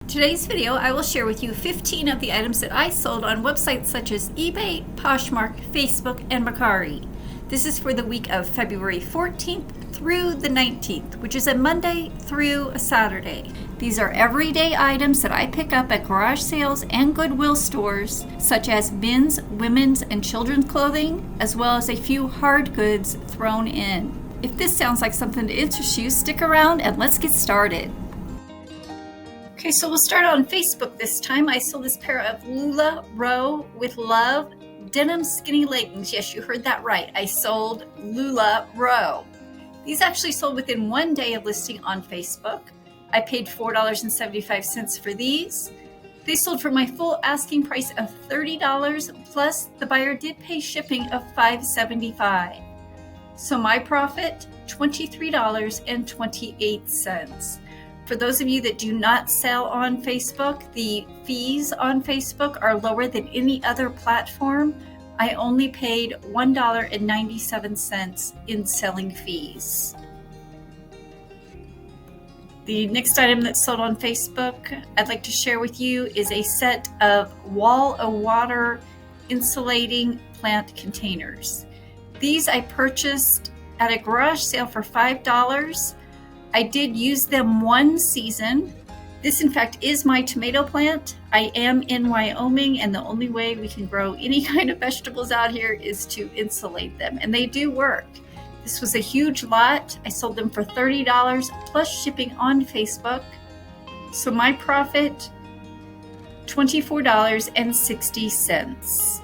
Today's video, I will share with you 15 of the items that I sold on websites such as eBay, Poshmark, Facebook, and Mercari. This is for the week of February 14th through the 19th, which is a Monday through a Saturday. These are everyday items that I pick up at garage sales and Goodwill stores, such as men's, women's, and children's clothing, as well as a few hard goods thrown in. If this sounds like something to interest you, stick around and let's get started. Okay, so we'll start on Facebook this time. I sold this pair of Lula Row with Love denim skinny leggings. Yes, you heard that right. I sold Lula Row. These actually sold within 1 day of listing on Facebook. I paid $4.75 for these. They sold for my full asking price of $30, plus the buyer did pay shipping of $5.75. So my profit, $23.28. For those of you that do not sell on Facebook, the fees on Facebook are lower than any other platform. I only paid $1.97 in selling fees. The next item that's sold on Facebook I'd like to share with you is a set of wall of water insulating plant containers. These I purchased at a garage sale for $5. I did use them one season. This, in fact, is my tomato plant. I am in Wyoming, and the only way we can grow any kind of vegetables out here is to insulate them, and they do work. This was a huge lot. I sold them for $30 plus shipping on Facebook. So my profit, $24.60.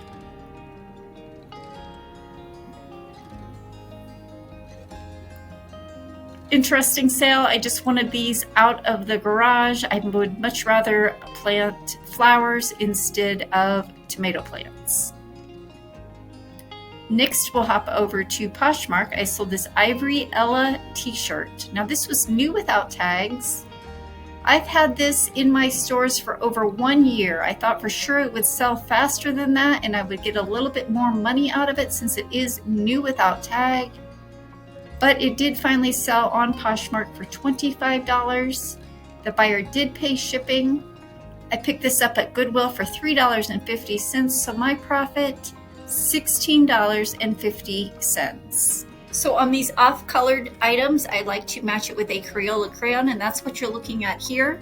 Interesting sale. I just wanted these out of the garage. I would much rather plant flowers instead of tomato plants. Next, we'll hop over to Poshmark. I sold this Ivory Ella t-shirt. Now this was new without tags. I've had this in my stores for over 1 year. I thought for sure it would sell faster than that and I would get a little bit more money out of it since it is new without tag. But it did finally sell on Poshmark for $25. The buyer did pay shipping. I picked this up at Goodwill for $3.50, so my profit, $16.50. So on these off-colored items, I like to match it with a Crayola crayon, and that's what you're looking at here.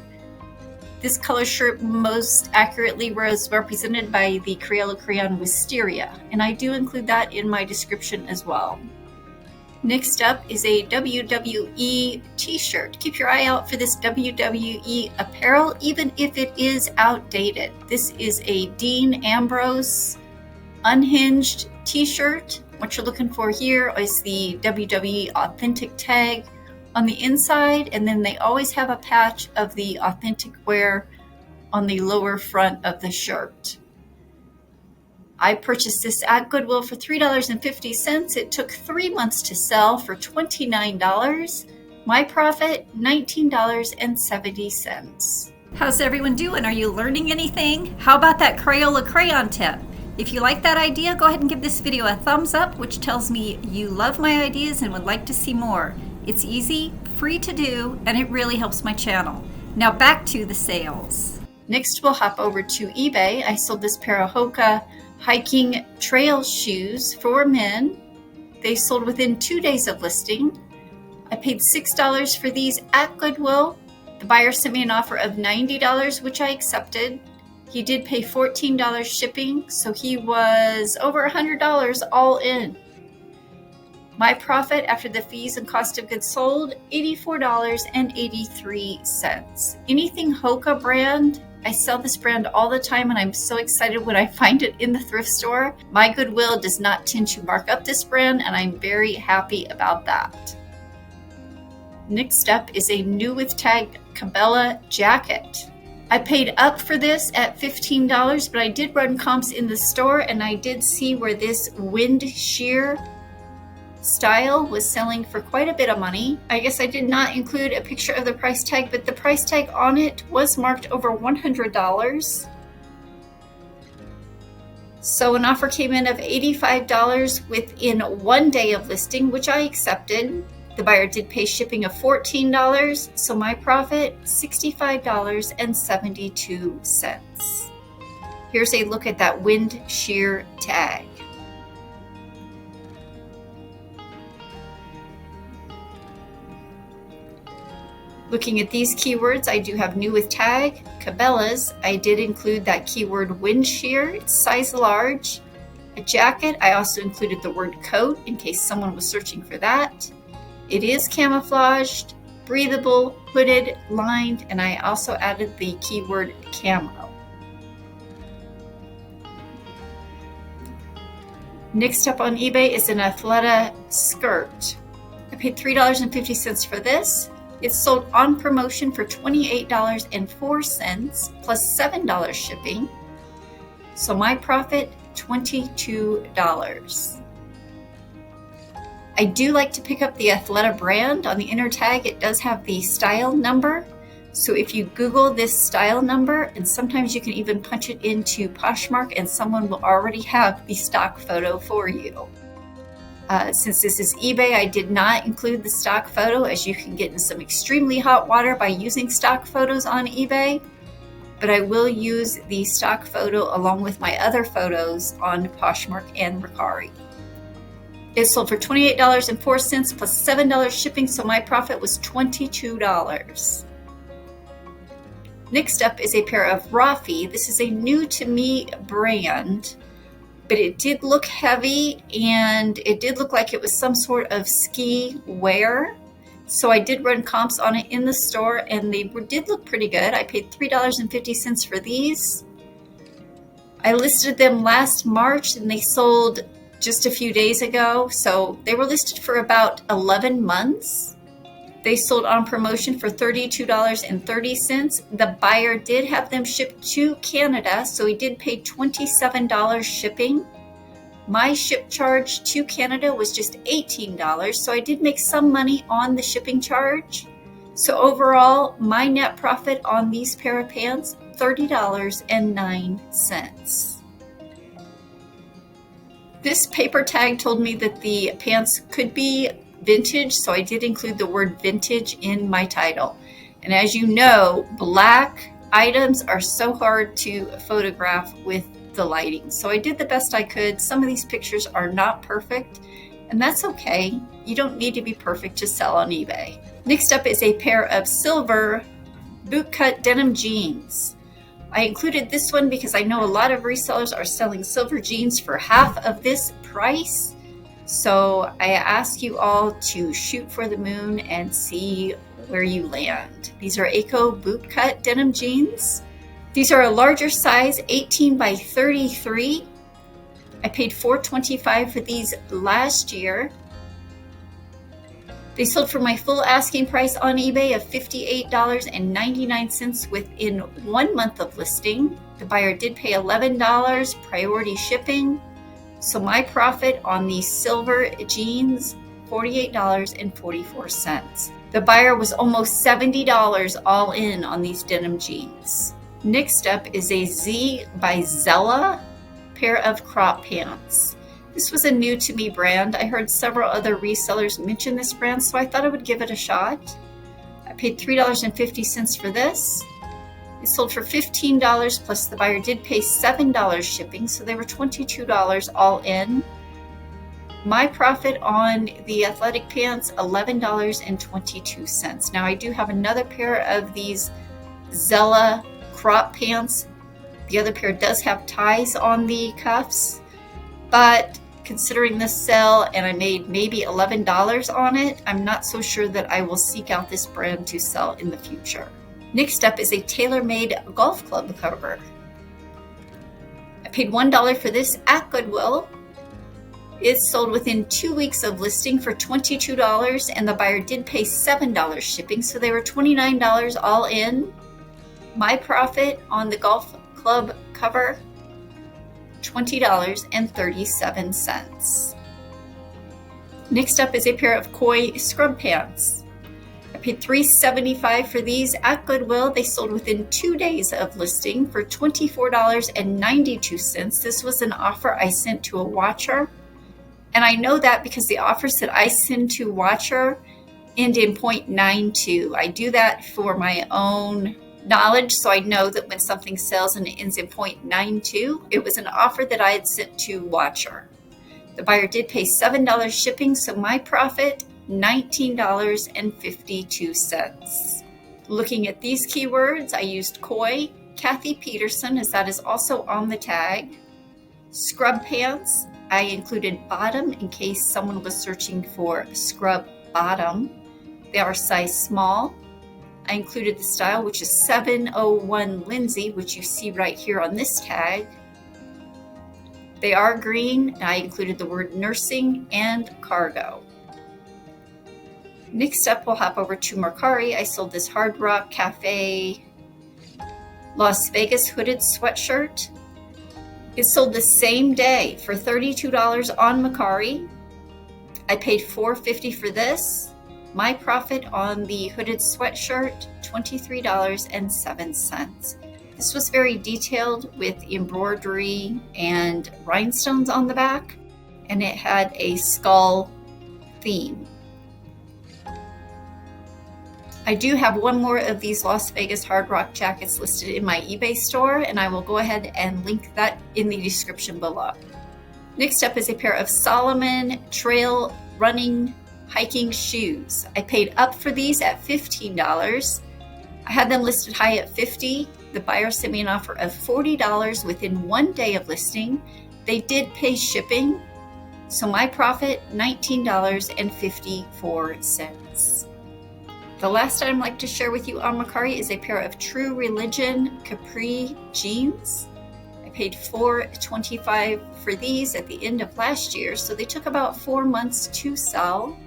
This color shirt most accurately was represented by the Crayola crayon Wisteria, and I do include that in my description as well. Next up is a WWE t-shirt. Keep your eye out for this WWE apparel, even if it is outdated. This is a Dean Ambrose unhinged t-shirt. What you're looking for here is the WWE Authentic tag on the inside, and then they always have a patch of the Authentic wear on the lower front of the shirt. I purchased this at Goodwill for $3.50. It took 3 months to sell for $29. My profit, $19.70. How's everyone doing? Are you learning anything? How about that Crayola crayon tip? If you like that idea, go ahead and give this video a thumbs up, which tells me you love my ideas and would like to see more. It's easy, free to do, and it really helps my channel. Now back to the sales. Next, we'll hop over to eBay. I sold this pair of Hoka hiking trail shoes for men. They sold within 2 days of listing. I paid $6 for these at Goodwill. The buyer sent me an offer of $90, which I accepted. He did pay $14 shipping, so he was over $100 all in. My profit after the fees and cost of goods sold, $84.83. Anything Hoka brand, I sell this brand all the time and I'm so excited when I find it in the thrift store. My Goodwill does not tend to mark up this brand and I'm very happy about that. Next up is a new with tag Cabela jacket. I paid up for this at $15, but I did run comps in the store and I did see where this wind shear style was selling for quite a bit of money. I guess I did not include a picture of the price tag, but the price tag on it was marked over $100. So an offer came in of $85 within 1 day of listing, which I accepted. The buyer did pay shipping of $14, so my profit, $65.72. Here's a look at that wind shear tag. Looking at these keywords, I do have new with tag, Cabela's. I did include that keyword wind shear. It's size large. A jacket, I also included the word coat in case someone was searching for that. It is camouflaged, breathable, hooded, lined, and I also added the keyword camo. Next up on eBay is an Athleta skirt. I paid $3.50 for this. It's sold on promotion for $28.04 plus $7 shipping. So my profit, $22. I do like to pick up the Athleta brand. On the inner tag, it does have the style number. So if you Google this style number, and sometimes you can even punch it into Poshmark and someone will already have the stock photo for you. Since this is eBay, I did not include the stock photo, as you can get in some extremely hot water by using stock photos on eBay. But I will use the stock photo along with my other photos on Poshmark and mercari. It sold for $28.04 plus $7 shipping, so my profit was $22. Next up is a pair of Rafi. This is a new to me brand, but it did look heavy and it did look like it was some sort of ski wear. So I did run comps on it in the store and they did look pretty good. I paid $3.50 for these. I listed them last March and they sold just a few days ago. So they were listed for about 11 months. They sold on promotion for $32.30. The buyer did have them shipped to Canada, so he did pay $27 shipping. My ship charge to Canada was just $18, so I did make some money on the shipping charge. So overall, my net profit on these pair of pants, $30.09. This paper tag told me that the pants could be vintage, so I did include the word vintage in my title. And as you know, black items are so hard to photograph with the lighting. So I did the best I could. Some of these pictures are not perfect, and that's okay. You don't need to be perfect to sell on eBay. Next up is a pair of silver bootcut denim jeans. I included this one because I know a lot of resellers are selling silver jeans for half of this price. So I ask you all to shoot for the moon and see where you land. These are Eco bootcut denim jeans. These are a larger size, 18 by 33. I paid $4.25 for these last year. They sold for my full asking price on eBay of $58.99 within 1 month of listing. The buyer did pay $11 priority shipping. So my profit on these silver jeans, $48.44. The buyer was almost $70 all in on these denim jeans. Next up is a Z by Zella pair of crop pants. This was a new to me brand. I heard several other resellers mention this brand, so I thought I would give it a shot. I paid $3.50 for this. It sold for $15 plus the buyer did pay $7 shipping, so they were $22 all in. My profit on the athletic pants, $11.22. Now I do have another pair of these Zella crop pants. The other pair does have ties on the cuffs, but considering this sale and I made maybe $11 on it, I'm not so sure that I will seek out this brand to sell in the future. Next up is a tailor-made golf club cover. I paid $1 for this at Goodwill. It sold within 2 weeks of listing for $22 and the buyer did pay $7 shipping, so they were $29 all in. My profit on the golf club cover, $20.37. Next up is a pair of Koi scrub pants. I paid $3.75 for these at Goodwill. They sold within 2 days of listing for $24.92. This was an offer I sent to a watcher. And I know that because the offers that I send to watcher end in 0.92. I do that for my own knowledge, so I know that when something sells and it ends in 0.92, it was an offer that I had sent to Watcher. The buyer did pay $7 shipping, so my profit, $19.52. Looking at these keywords, I used koi, Kathy Peterson, as that is also on the tag. Scrub pants, I included bottom in case someone was searching for scrub bottom. They are size small. I included the style, which is 701 Lindsay, which you see right here on this tag. They are green, and I included the word nursing and cargo. Next up, we'll hop over to Mercari. I sold this Hard Rock Cafe Las Vegas hooded sweatshirt. It sold the same day for $32 on Mercari. I paid $4.50 for this. My profit on the hooded sweatshirt, $23.07. This was very detailed with embroidery and rhinestones on the back, and it had a skull theme. I do have one more of these Las Vegas Hard Rock jackets listed in my eBay store, and I will go ahead and link that in the description below. Next up is a pair of Salomon trail running hiking shoes. I paid up for these at $15. I had them listed high at $50. The buyer sent me an offer of $40 within 1 day of listing. They did pay shipping, so my profit, $19.54. The last item I'd like to share with you on Mercari is a pair of True Religion capri jeans. I paid $4.25 for these at the end of last year, so they took about 4 months to sell.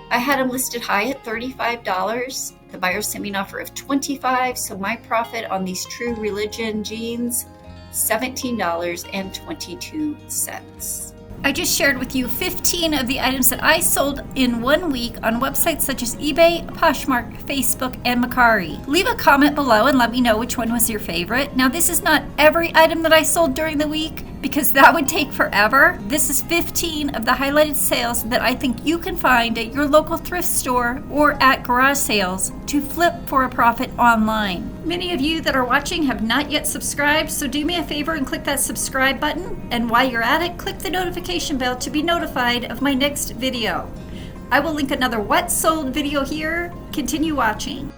I had them listed high at $35. The buyer sent me an offer of $25, so my profit on these True Religion jeans, $17.22. I just shared with you 15 of the items that I sold in 1 week on websites such as eBay, Poshmark, Facebook, and Mercari. Leave a comment below and let me know which one was your favorite. Now, this is not every item that I sold during the week because that would take forever. This is 15 of the highlighted sales that I think you can find at your local thrift store or at garage sales to flip for a profit online. Many of you that are watching have not yet subscribed, so do me a favor and click that subscribe button. And while you're at it, click the notification bell to be notified of my next video. I will link another What Sold video here. Continue watching.